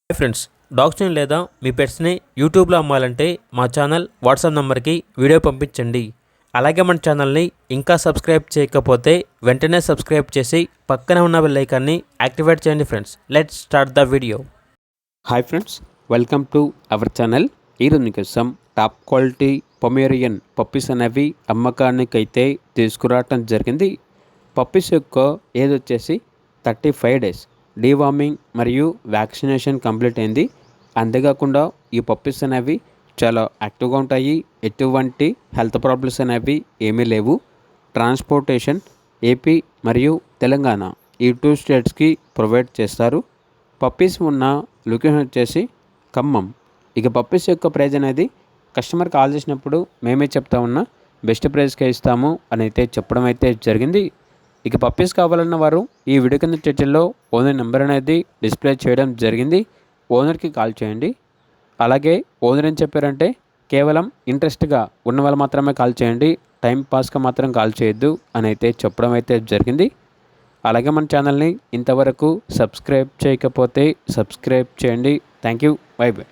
Hi friends, డాగ్స్ని లేదా మీ పెట్స్ని యూట్యూబ్లో అమ్మాలంటే మా ఛానల్ వాట్సాప్ నెంబర్కి వీడియో పంపించండి. అలాగే మన ఛానల్ని ఇంకా సబ్స్క్రైబ్ చేయకపోతే వెంటనే సబ్స్క్రైబ్ చేసి పక్కనే ఉన్న బెల్ ఐకాన్ని యాక్టివేట్ చేయండి friends. Let's start the video. Hi friends, welcome to our channel. ఈరోజు మీకోసం టాప్ క్వాలిటీ పొమేరియన్ పప్పీస్ అనేవి అమ్మకానికైతే తీసుకురావటం జరిగింది. పప్పీస్ యొక్క ఏజ్ వచ్చేసి 35 days. డీవార్మింగ్ మరియు వ్యాక్సినేషన్ కంప్లీట్ అయింది. అంతేకాకుండా ఈ పప్పీస్ అనేవి చాలా యాక్టివ్గా ఉంటాయి. ఎటువంటి హెల్త్ ప్రాబ్లమ్స్ అనేవి ఏమీ లేవు. ట్రాన్స్పోర్టేషన్ ఏపీ మరియు తెలంగాణ ఈ 2 స్టేట్స్కి ప్రొవైడ్ చేస్తారు. పప్పీస్ ఉన్న లొకేషన్ వచ్చేసి ఖమ్మం. ఇక పప్పీస్ యొక్క ప్రైజ్ అనేది కస్టమర్ కాల్ చేసినప్పుడు మేమే చెప్తా ఉన్నా బెస్ట్ ప్రైస్కే ఇస్తాము అని అయితే చెప్పడం అయితే జరిగింది. ఇక పప్పీస్ కావాలన్న వారు ఈ వీడియో కింద టైటిల్లో ఓనర్ నెంబర్ అనేది డిస్ప్లే చేయడం జరిగింది. ఓనర్కి కాల్ చేయండి. అలాగే ఓనర్ ఏం చెప్పారంటే కేవలం ఇంట్రెస్ట్గా ఉన్న వాళ్ళు మాత్రమే కాల్ చేయండి, టైం పాస్గా మాత్రం కాల్ చేయొద్దు అని అయితే చెప్పడం అయితే జరిగింది. అలాగే మన ఛానల్ని ఇంతవరకు సబ్స్క్రైబ్ చేయకపోతే సబ్స్క్రైబ్ చేయండి. Thank you. By by.